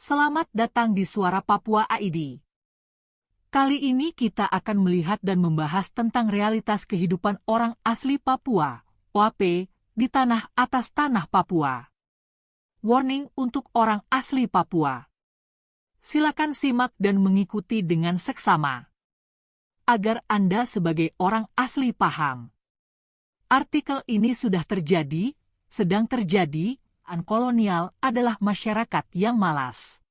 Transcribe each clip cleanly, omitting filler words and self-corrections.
Selamat datang di Suara Papua ID. Kali ini kita akan melihat dan membahas tentang realitas kehidupan orang asli Papua, OAP, di tanah atas tanah Papua. Warning untuk orang asli Papua. Silakan simak dan mengikuti dengan seksama, agar Anda sebagai orang asli paham. Artikel ini sudah terjadi, sedang terjadi. Kolonial adalah masyarakat yang malas.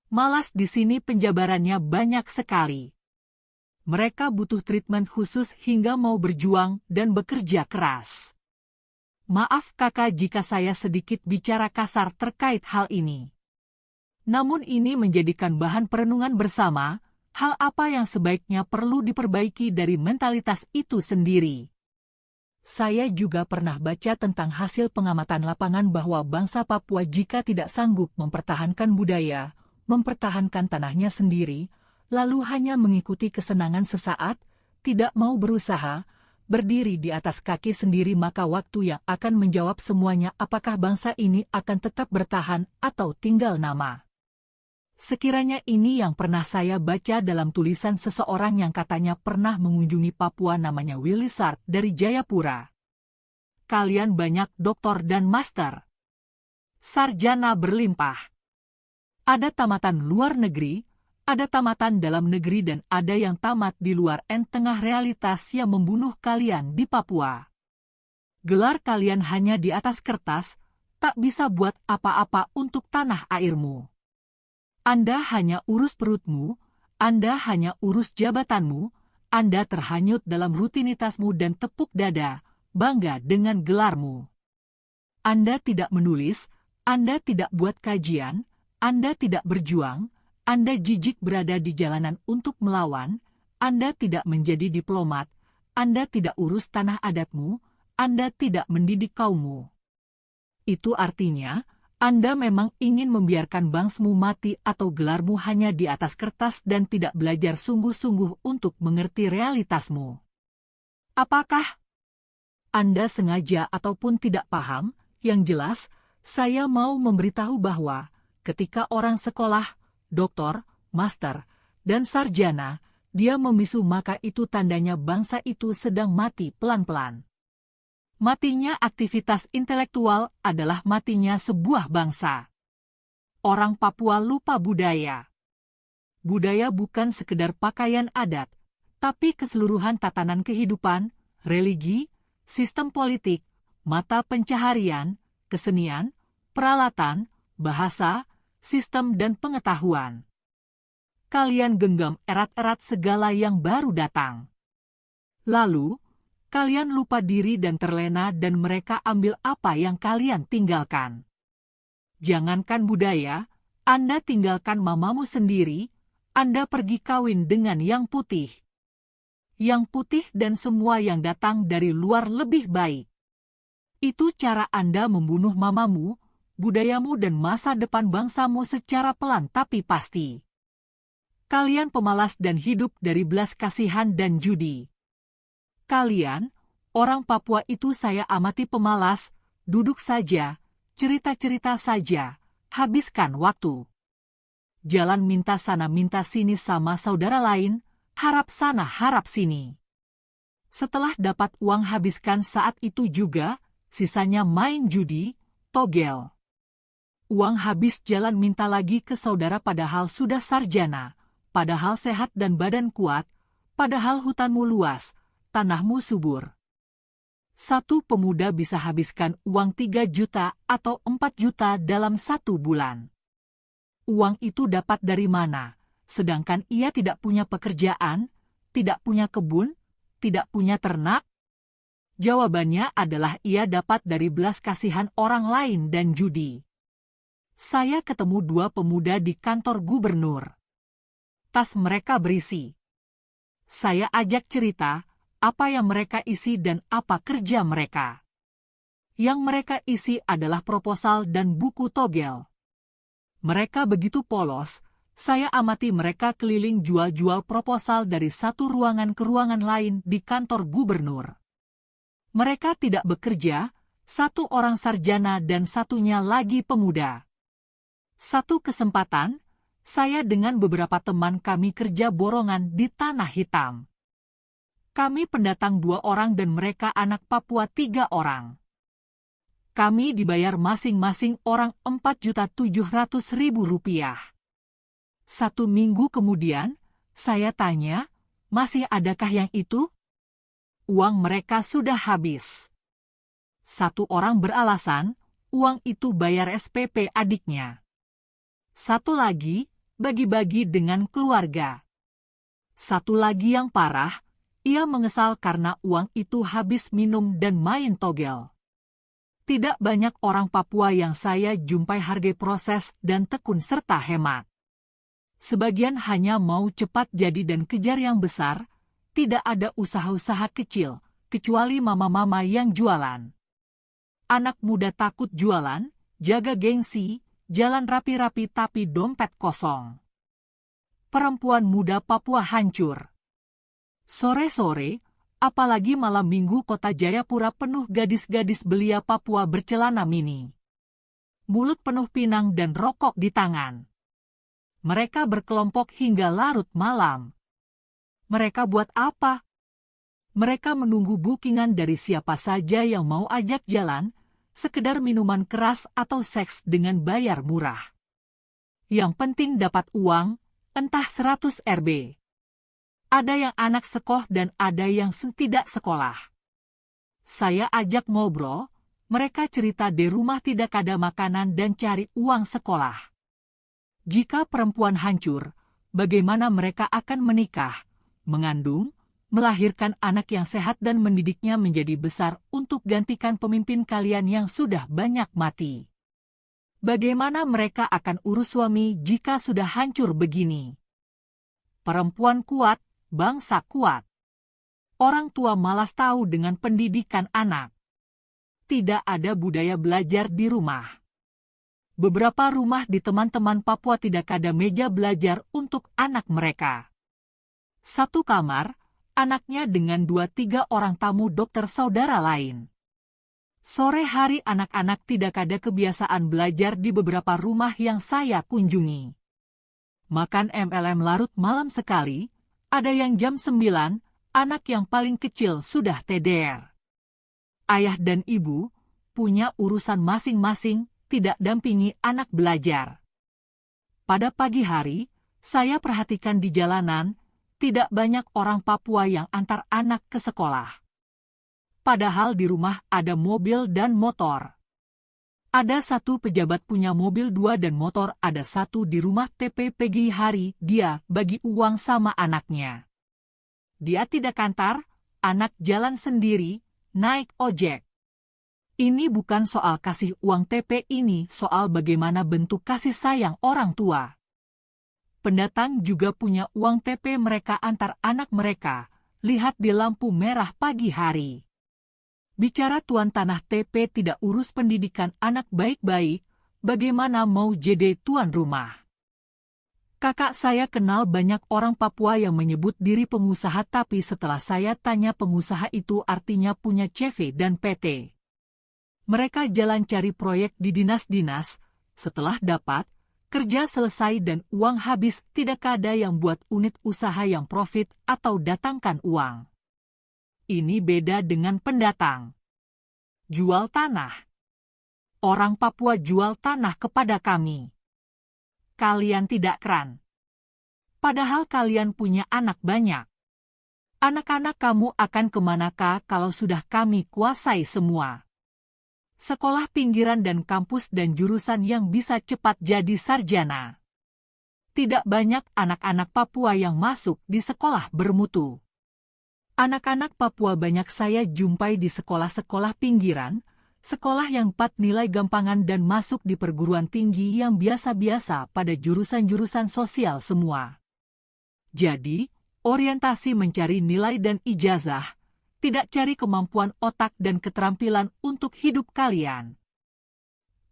Malas di sini penjabarannya banyak sekali. Mereka butuh treatment khusus hingga mau berjuang dan bekerja keras. Maaf kakak jika saya sedikit bicara kasar terkait hal ini. Namun ini menjadikan bahan perenungan bersama, hal apa yang sebaiknya perlu diperbaiki dari mentalitas itu sendiri. Saya juga pernah baca tentang hasil pengamatan lapangan bahwa bangsa Papua jika tidak sanggup mempertahankan budaya, mempertahankan tanahnya sendiri, lalu hanya mengikuti kesenangan sesaat, tidak mau berusaha, berdiri di atas kaki sendiri, maka waktu yang akan menjawab semuanya apakah bangsa ini akan tetap bertahan atau tinggal nama. Sekiranya ini yang pernah saya baca dalam tulisan seseorang yang katanya pernah mengunjungi Papua namanya Willy Sart dari Jayapura. Kalian banyak doktor dan master, sarjana berlimpah. Ada tamatan luar negeri, ada tamatan dalam negeri dan ada yang tamat di luar tengah realitas yang membunuh kalian di Papua. Gelar kalian hanya di atas kertas, tak bisa buat apa-apa untuk tanah airmu. Anda hanya urus perutmu, Anda hanya urus jabatanmu, Anda terhanyut dalam rutinitasmu dan tepuk dada, bangga dengan gelarmu. Anda tidak menulis, Anda tidak buat kajian, Anda tidak berjuang, Anda jijik berada di jalanan untuk melawan, Anda tidak menjadi diplomat, Anda tidak urus tanah adatmu, Anda tidak mendidik kaummu. Itu artinya, Anda memang ingin membiarkan bangsmu mati atau gelarmu hanya di atas kertas dan tidak belajar sungguh-sungguh untuk mengerti realitasmu. Apakah Anda sengaja ataupun tidak paham? Yang jelas, saya mau memberitahu bahwa ketika orang sekolah, doktor, master, dan sarjana, dia membisu maka itu tandanya bangsa itu sedang mati pelan-pelan. Matinya aktivitas intelektual adalah matinya sebuah bangsa. Orang Papua lupa budaya. Budaya bukan sekedar pakaian adat, tapi keseluruhan tatanan kehidupan, religi, sistem politik, mata pencaharian, kesenian, peralatan, bahasa, sistem dan pengetahuan. Kalian genggam erat-erat segala yang baru datang. Lalu, kalian lupa diri dan terlena dan mereka ambil apa yang kalian tinggalkan. Jangankan budaya, Anda tinggalkan mamamu sendiri, Anda pergi kawin dengan yang putih. Yang putih dan semua yang datang dari luar lebih baik. Itu cara Anda membunuh mamamu, budayamu dan masa depan bangsamu secara pelan tapi pasti. Kalian pemalas dan hidup dari belas kasihan dan judi. Kalian, orang Papua itu saya amati pemalas, duduk saja, cerita-cerita saja, habiskan waktu. Jalan minta sana minta sini sama saudara lain, harap sana harap sini. Setelah dapat uang habiskan saat itu juga, sisanya main judi, togel. Uang habis jalan minta lagi ke saudara padahal sudah sarjana, padahal sehat dan badan kuat, padahal hutanmu luas, tanahmu subur. Satu pemuda bisa habiskan uang 3 juta atau 4 juta dalam 1 bulan. Uang itu dapat dari mana? Sedangkan ia tidak punya pekerjaan, tidak punya kebun, tidak punya ternak? Jawabannya adalah ia dapat dari belas kasihan orang lain dan judi. Saya ketemu 2 pemuda di kantor gubernur. Tas mereka berisi. Saya ajak cerita, apa yang mereka isi dan apa kerja mereka. Yang mereka isi adalah proposal dan buku togel. Mereka begitu polos, saya amati mereka keliling jual-jual proposal dari satu ruangan ke ruangan lain di kantor gubernur. Mereka tidak bekerja, satu orang sarjana dan satunya lagi pemuda. Satu kesempatan, saya dengan beberapa teman kami kerja borongan di Tanah Hitam. Kami pendatang 2 orang dan mereka anak Papua 3 orang. Kami dibayar masing-masing orang Rp4.700.000. 1 minggu kemudian, saya tanya, masih adakah yang itu? Uang mereka sudah habis. 1 orang beralasan, uang itu bayar SPP adiknya. 1 lagi, bagi-bagi dengan keluarga. 1 lagi yang parah, ia mengesal karena uang itu habis minum dan main togel. Tidak banyak orang Papua yang saya jumpai hargai proses dan tekun serta hemat. Sebagian hanya mau cepat jadi dan kejar yang besar, tidak ada usaha-usaha kecil, kecuali mama-mama yang jualan. Anak muda takut jualan, jaga gengsi, jalan rapi-rapi tapi dompet kosong. Perempuan muda Papua hancur. Sore-sore, apalagi malam minggu kota Jayapura penuh gadis-gadis belia Papua bercelana mini. Mulut penuh pinang dan rokok di tangan. Mereka berkelompok hingga larut malam. Mereka buat apa? Mereka menunggu bookingan dari siapa saja yang mau ajak jalan, sekedar minuman keras atau seks dengan bayar murah. Yang penting dapat uang, entah 100 Rp. Ada yang anak sekolah dan ada yang tidak sekolah. Saya ajak ngobrol, mereka cerita di rumah tidak ada makanan dan cari uang sekolah. Jika perempuan hancur, bagaimana mereka akan menikah, mengandung, melahirkan anak yang sehat dan mendidiknya menjadi besar untuk gantikan pemimpin kalian yang sudah banyak mati? Bagaimana mereka akan urus suami jika sudah hancur begini? Perempuan kuat, bangsa kuat. Orang tua malas tahu dengan pendidikan anak. Tidak ada budaya belajar di rumah. Beberapa rumah di teman-teman Papua tidak ada meja belajar untuk anak mereka. 1 kamar, anaknya dengan 2-3 orang tamu dokter saudara lain. Sore hari anak-anak tidak ada kebiasaan belajar di beberapa rumah yang saya kunjungi. Makan MLM larut malam sekali, ada yang jam 9, anak yang paling kecil sudah TDR. Ayah dan ibu punya urusan masing-masing, tidak dampingi anak belajar. Pada pagi hari, saya perhatikan di jalanan, tidak banyak orang Papua yang antar anak ke sekolah. Padahal di rumah ada mobil dan motor. Ada 1 pejabat punya mobil 2 dan motor, ada 1 di rumah TP pagi hari, dia bagi uang sama anaknya. Dia tidak kantar, anak jalan sendiri, naik ojek. Ini bukan soal kasih uang TP, ini soal bagaimana bentuk kasih sayang orang tua. Pendatang juga punya uang TP mereka antar anak mereka, lihat di lampu merah pagi hari. Bicara tuan tanah TP tidak urus pendidikan anak baik-baik, bagaimana mau jadi tuan rumah? Kakak saya kenal banyak orang Papua yang menyebut diri pengusaha tapi setelah saya tanya pengusaha itu artinya punya CV dan PT. Mereka jalan cari proyek di dinas-dinas, setelah dapat, kerja selesai dan uang habis tidak ada yang buat unit usaha yang profit atau datangkan uang. Ini beda dengan pendatang. Jual tanah. Orang Papua jual tanah kepada kami. Kalian tidak keren. Padahal kalian punya anak banyak. Anak-anak kamu akan kemanakah kalau sudah kami kuasai semua? Sekolah pinggiran dan kampus dan jurusan yang bisa cepat jadi sarjana. Tidak banyak anak-anak Papua yang masuk di sekolah bermutu. Anak-anak Papua banyak saya jumpai di sekolah-sekolah pinggiran, sekolah yang 4 nilai gampangan dan masuk di perguruan tinggi yang biasa-biasa pada jurusan-jurusan sosial semua. Jadi, orientasi mencari nilai dan ijazah, tidak cari kemampuan otak dan keterampilan untuk hidup kalian.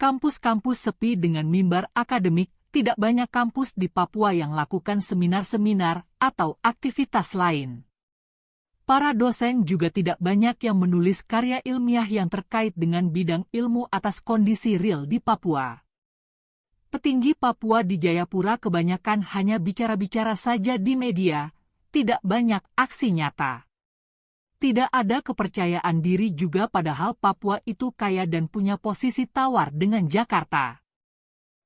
Kampus-kampus sepi dengan mimbar akademik, tidak banyak kampus di Papua yang lakukan seminar-seminar atau aktivitas lain. Para dosen juga tidak banyak yang menulis karya ilmiah yang terkait dengan bidang ilmu atas kondisi real di Papua. Petinggi Papua di Jayapura kebanyakan hanya bicara-bicara saja di media, tidak banyak aksi nyata. Tidak ada kepercayaan diri juga padahal Papua itu kaya dan punya posisi tawar dengan Jakarta.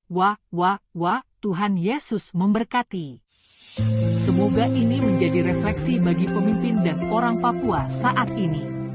Wah, Tuhan Yesus memberkati. Semoga ini menjadi refleksi bagi pemimpin dan orang Papua saat ini.